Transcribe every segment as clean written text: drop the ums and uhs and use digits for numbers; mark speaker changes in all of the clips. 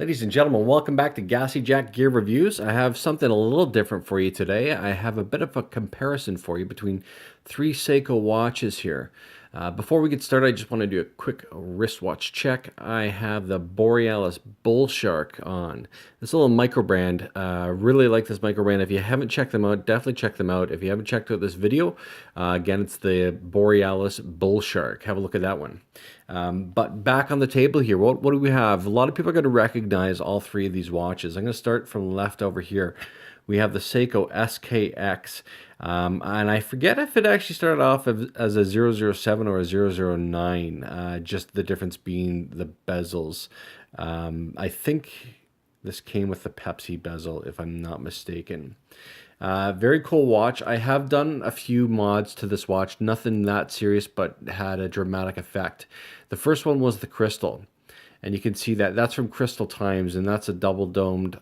Speaker 1: Ladies and gentlemen, welcome back to Gassy Jack Gear Reviews. I have something a little different for you today. I have a bit of a comparison for you between three Seiko watches here. Before we get started, I just want to do a quick wristwatch check. I have the Borealis Bull Shark on. This little micro brand. Really like this micro brand. If you haven't checked them out, definitely check them out. If you haven't checked out this video, again, it's the Borealis Bull Shark. Have a look at that one. But back on the table here, what do we have? A lot of people are going to recognize all three of these watches. I'm going to start from left over here. We have the Seiko SKX, and I forget if it actually started off as a 007 or a 009, just the difference being the bezels. I think this came with the Pepsi bezel, if I'm not mistaken. Very cool watch. I have done a few mods to this watch, nothing that serious, but had a dramatic effect. The first one was the crystal, and you can see that that's from Crystal Times, and that's a double domed.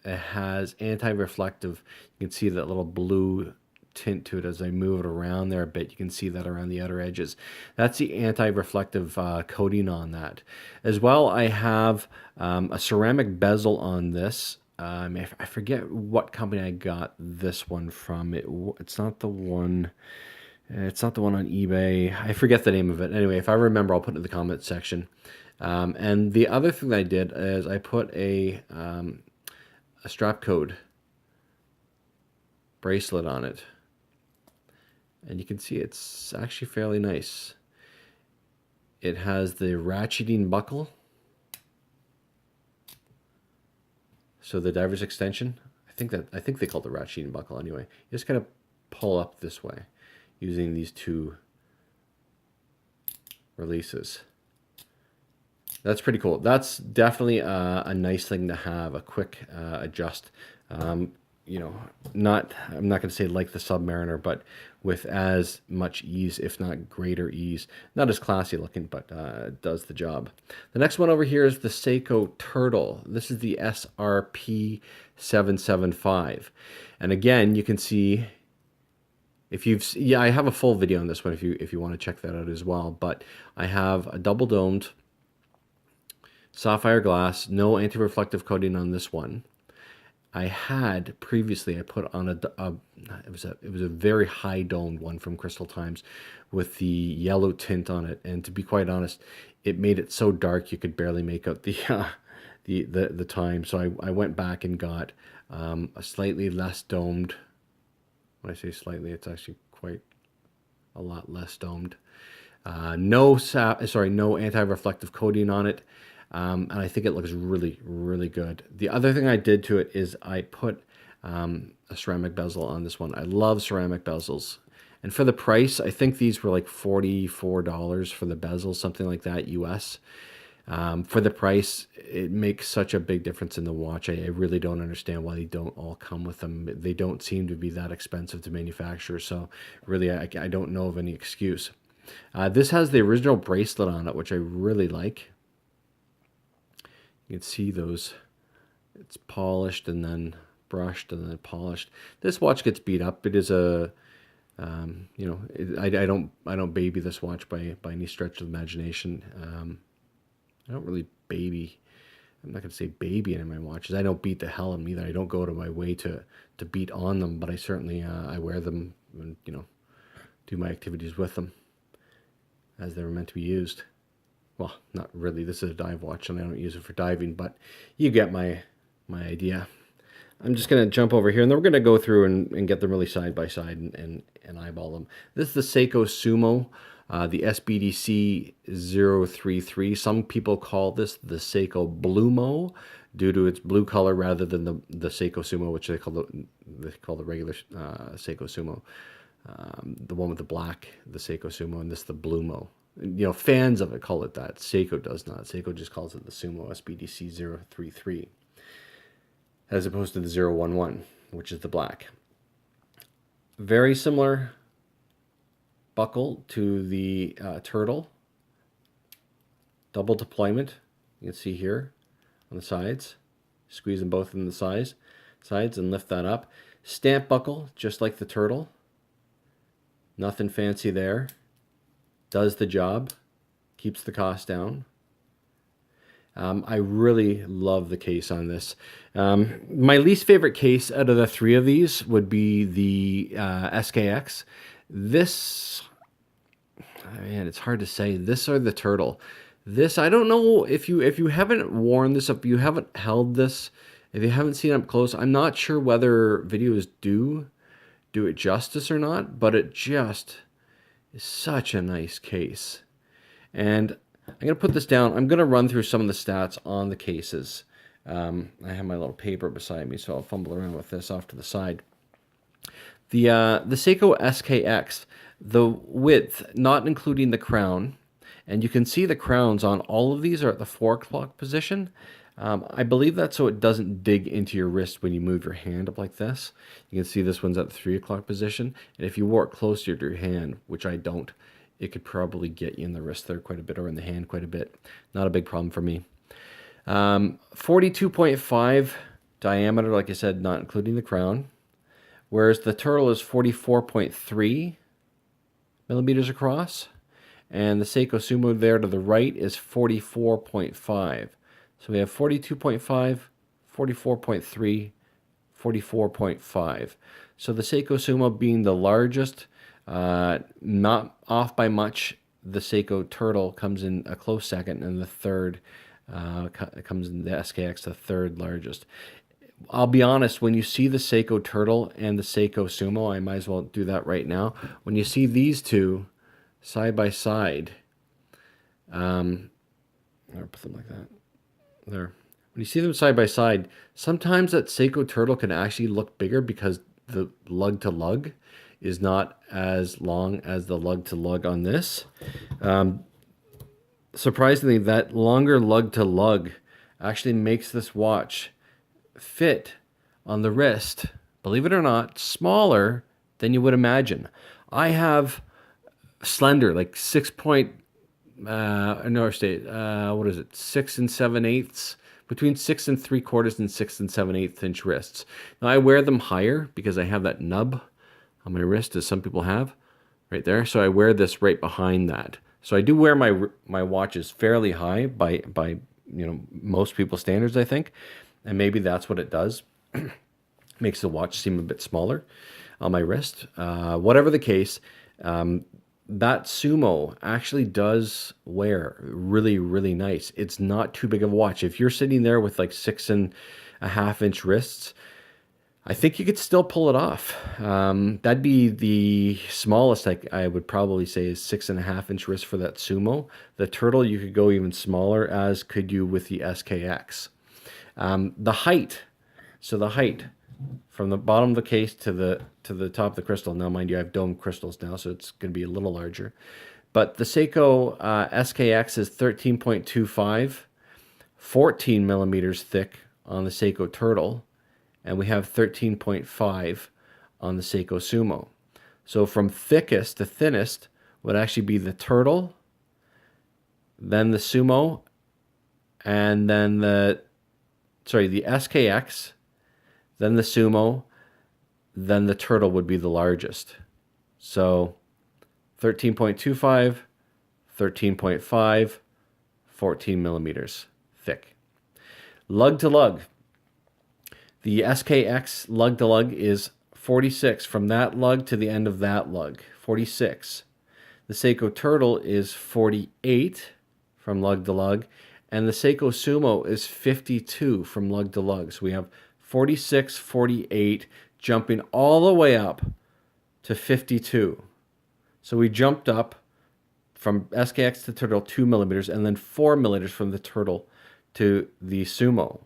Speaker 1: It has anti-reflective. You can see that little blue tint to it as I move it around there a bit. You can see that around the outer edges. That's the anti-reflective coating on that. As well, I have a ceramic bezel on this. I forget what company I got this one from. It's not the one. It's not the one on eBay. I forget the name of it. Anyway, if I remember, I'll put it in the comment section. And the other thing that I did is I put a strap code bracelet on it, and you can see it's actually fairly nice. It has the ratcheting buckle, so the diver's extension. I think they call it the ratcheting buckle anyway. You just kind of pull up this way using these two releases. That's pretty cool. That's definitely a nice thing to have, a quick adjust. You know, I'm not going to say like the Submariner, but with as much ease, if not greater ease. Not as classy looking, but does the job. The next one over here is the Seiko Turtle. This is the SRP775. And again, you can see, I have a full video on this one if you want to check that out as well. But I have a double domed sapphire glass, no anti-reflective coating on this one. I had previously, I put on it was a very high domed one from Crystal Times with the yellow tint on it, and to be quite honest, it made it so dark you could barely make out the time. So I went back and got a slightly less domed. When I say slightly, it's actually quite a lot less domed. No anti-reflective coating on it. And I think it looks really, really good. The other thing I did to it is I put a ceramic bezel on this one. I love ceramic bezels. And for the price, I think these were like $44 for the bezel, something like that, US. For the price, it makes such a big difference in the watch. I really don't understand why they don't all come with them. They don't seem to be that expensive to manufacture. So really, I don't know of any excuse. This has the original bracelet on it, which I really like. You can see those. It's polished and then brushed and then polished. This watch gets beat up. It is a, I don't baby this watch by any stretch of the imagination. I don't really baby. I'm not gonna say baby in my watches. I don't beat the hell out of them either. I don't go to my way to beat on them, but I certainly I wear them and do my activities with them as they were meant to be used. Well, not really. This is a dive watch, and I don't use it for diving, but you get my idea. I'm just going to jump over here, and then we're going to go through and get them really side by side and eyeball them. This is the Seiko Sumo, the SBDC033. Some people call this the Seiko Blumo due to its blue color rather than the Seiko Sumo, which they call the regular Seiko Sumo. The one with the black, the Seiko Sumo, and this the Blumo. Fans of it call it that. Seiko does not. Seiko just calls it the Sumo SBDC033, as opposed to the 011, which is the black. Very similar buckle to the Turtle. Double deployment. You can see here on the sides. Squeeze them both in the sides and lift that up. Stamp buckle, just like the Turtle. Nothing fancy there. Does the job, keeps the cost down. I really love the case on this. My least favorite case out of the three of these would be the SKX. This, man, it's hard to say. This or the Turtle. This, I don't know if you haven't worn this, if you haven't held this, if you haven't seen it up close, I'm not sure whether videos do it justice or not, but it just is such a nice case. And I'm going to put this down. I'm going to run through some of the stats on the cases. I have my little paper beside me, so I'll fumble around with this off to the side. The Seiko SKX, the width, not including the crown, and you can see the crowns on all of these are at the 4 o'clock position. I believe that's so it doesn't dig into your wrist when you move your hand up like this. You can see this one's at the 3 o'clock position, and if you wore it closer to your hand, which I don't, it could probably get you in the wrist there quite a bit or in the hand quite a bit. Not a big problem for me. 42.5 diameter, like I said, not including the crown, whereas the Turtle is 44.3 millimeters across, and the Seiko Sumo there to the right is 44.5. So we have 42.5, 44.3, 44.5, so the Seiko Sumo being the largest, not off by much. The Seiko Turtle comes in a close second, and the third comes in the SKX, the third largest. I'll be honest, when you see the Seiko Turtle and the Seiko Sumo, I might as well do that right now. When you see these two side by side, I'll put them like that. There. When you see them side by side, sometimes that Seiko Turtle can actually look bigger because the lug to lug is not as long as the lug to lug on this. Surprisingly, that longer lug to lug actually makes this watch fit on the wrist, believe it or not, smaller than you would imagine. I have slender, like 6 7/8, between 6 3/4 and 6 7/8 inch wrists. Now I wear them higher because I have that nub on my wrist, as some people have, right there. So I wear this right behind that. So I do wear my watches fairly high by most people's standards, I think, and maybe that's what it does. Makes the watch seem a bit smaller on my wrist. Whatever the case, that Sumo actually does wear really, really nice. It's not too big of a watch. If you're sitting there with like 6.5 inch wrists, I think you could still pull it off. That'd be the smallest I would probably say is 6.5 inch wrist for that Sumo. The Turtle, you could go even smaller, as could you with the SKX. The height, so the height from the bottom of the case to the top of the crystal. Now, mind you, I have dome crystals now, so it's going to be a little larger. But the Seiko SKX is 13.25, 14 millimeters thick on the Seiko Turtle, and we have 13.5 on the Seiko Sumo. So from thickest to thinnest would actually be the Turtle, then the Sumo, and then the SKX, then the Sumo, then the Turtle would be the largest. So 13.25, 13.5, 14 millimeters thick. Lug to lug. The SKX lug to lug is 46 from that lug to the end of that lug, 46. The Seiko Turtle is 48 from lug to lug, and the Seiko Sumo is 52 from lug to lug. So we have 46, 48, jumping all the way up to 52. So we jumped up from SKX to Turtle 2 millimeters, and then 4 millimeters from the Turtle to the Sumo.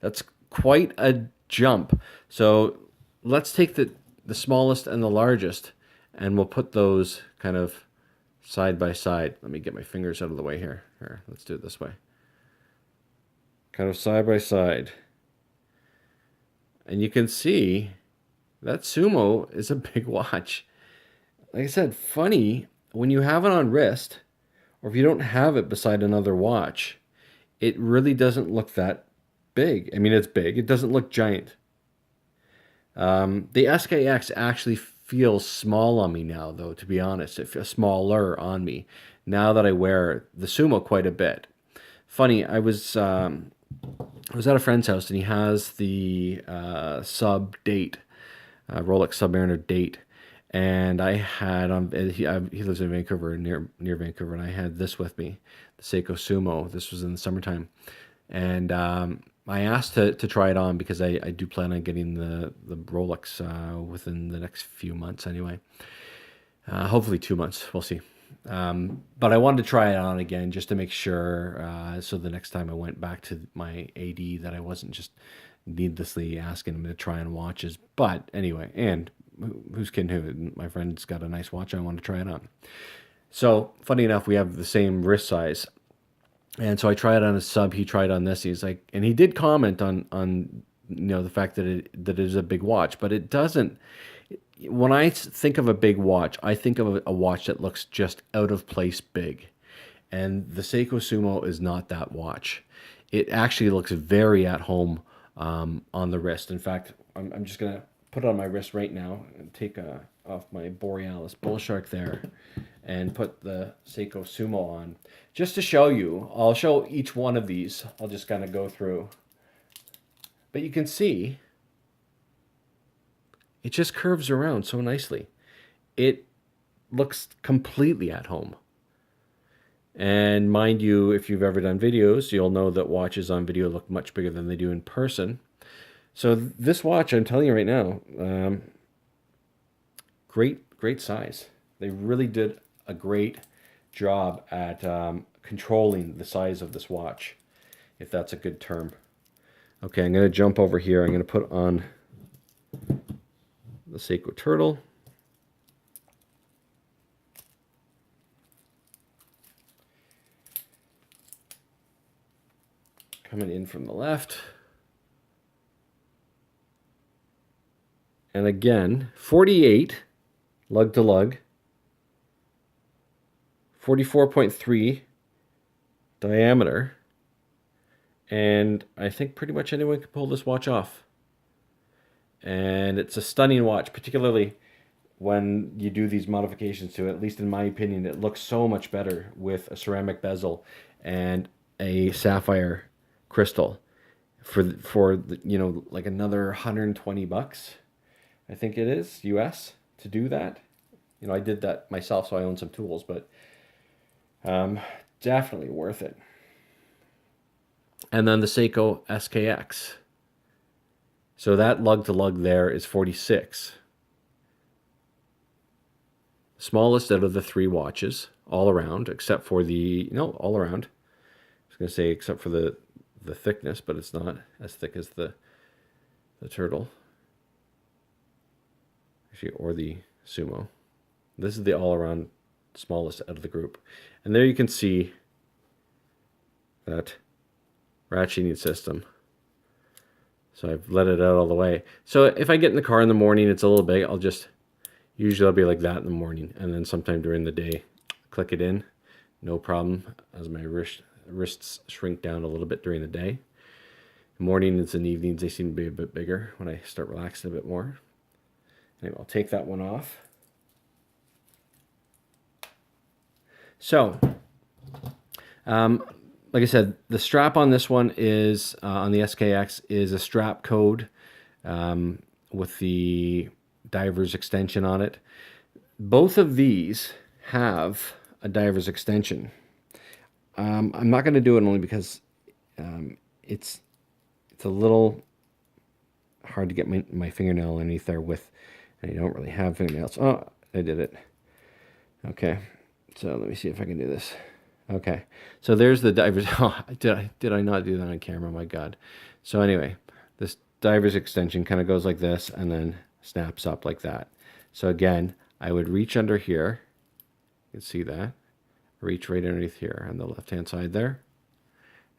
Speaker 1: That's quite a jump. So let's take the smallest and the largest, and we'll put those kind of side by side. Let me get my fingers out of the way here. Here, let's do it this way. Kind of side by side. And you can see that Sumo is a big watch. Like I said, funny, when you have it on wrist, or if you don't have it beside another watch, it really doesn't look that big. I mean, it's big. It doesn't look giant. The SKX actually feels small on me now, though, to be honest. It feels smaller on me now that I wear the Sumo quite a bit. funny, I was at a friend's house and he has the sub date, Rolex Submariner date, and I had he lives in Vancouver, near Vancouver, and I had this with me, the Seiko Sumo. This was in the summertime, and I asked to try it on because I do plan on getting the Rolex within the next few months anyway. Hopefully 2 months, we'll see. But I wanted to try it on again just to make sure, so the next time I went back to my AD that I wasn't just needlessly asking him to try on watches. But anyway, and who's kidding who? My friend's got a nice watch. I want to try it on. So funny enough, we have the same wrist size. And so I tried on a sub. He tried on this. He's like, and he did comment on the fact that it is a big watch, but it doesn't. When I think of a big watch, I think of a watch that looks just out of place big, and the Seiko Sumo is not that watch. It actually looks very at home on the wrist. In fact, I'm just gonna put it on my wrist right now and take off my Borealis bull shark there, and put the Seiko Sumo on, just to show you. I'll show each one of these. I'll just kind of go through, but you can see it just curves around so nicely. It looks completely at home. And mind you, if you've ever done videos, you'll know that watches on video look much bigger than they do in person. So this watch, I'm telling you right now, great size. They really did a great job at controlling the size of this watch, if that's a good term. Okay, I'm going to jump over here. I'm going to put on the Seiko Turtle. Coming in from the left. And again, 48 lug to lug. 44.3 diameter. And I think pretty much anyone can pull this watch off. And it's a stunning watch, particularly when you do these modifications to it. At least in my opinion, it looks so much better with a ceramic bezel and a sapphire crystal for like another 120 bucks, I think it is, US, to do that. I did that myself, so I own some tools, but definitely worth it. And then the Seiko SKX. So that lug to lug there is 46. Smallest out of the three watches, all around, except for all around. I was going to say except for the thickness, but it's not as thick as the Turtle. Actually, or the Sumo. This is the all-around smallest out of the group. And there you can see that ratcheting system. So I've let it out all the way. So if I get in the car in the morning, it's a little big. Usually I'll be like that in the morning. And then sometime during the day, click it in. No problem, as my wrists shrink down a little bit during the day. Mornings and evenings, they seem to be a bit bigger when I start relaxing a bit more. Anyway, I'll take that one off. So, like I said, the strap on this one is, on the SKX, is a strap code with the diver's extension on it. Both of these have a diver's extension. I'm not going to do it only because it's a little hard to get my fingernail underneath there with, and I don't really have fingernails. Oh, I did it. Okay, so let me see if I can do this. Okay, so there's the diver's. Oh, did I not do that on camera? My God. So anyway, this diver's extension kind of goes like this and then snaps up like that. So again, I would reach under here. You can see that. Reach right underneath here on the left-hand side there.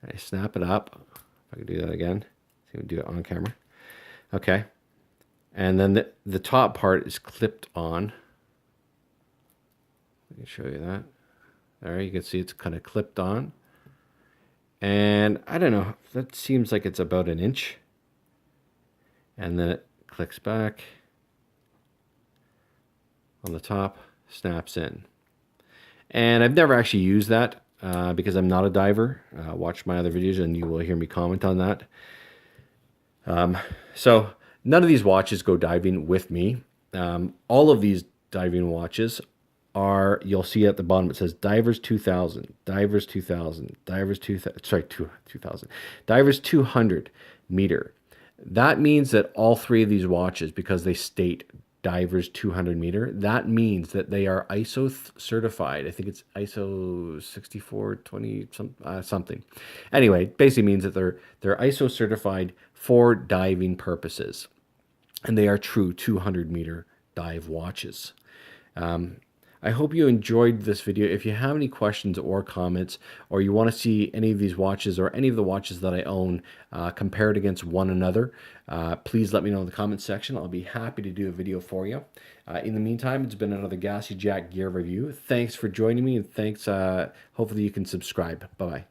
Speaker 1: I snap it up. If I can do that again. See if we do it on camera. Okay. And then the top part is clipped on. Let me show you that. There, you can see it's kind of clipped on. And I don't know, that seems like it's about an inch. And then it clicks back on the top, snaps in. And I've never actually used that because I'm not a diver. Watch my other videos and you will hear me comment on that. So none of these watches go diving with me. All of these diving watches are, you'll see at the bottom, it says Divers 2000, Divers 2000, Divers 2000, sorry, 2000, Divers 200 meter. That means that all three of these watches, because they state Divers 200 meter, that means that they are ISO certified. I think it's ISO 6420 something. Anyway, it basically means that they're ISO certified for diving purposes, and they are true 200 meter dive watches. I hope you enjoyed this video. If you have any questions or comments, or you want to see any of these watches or any of the watches that I own compared against one another, please let me know in the comments section. I'll be happy to do a video for you. In the meantime, it's been another Gassy Jack gear review. Thanks for joining me, and thanks. Hopefully you can subscribe. Bye-bye.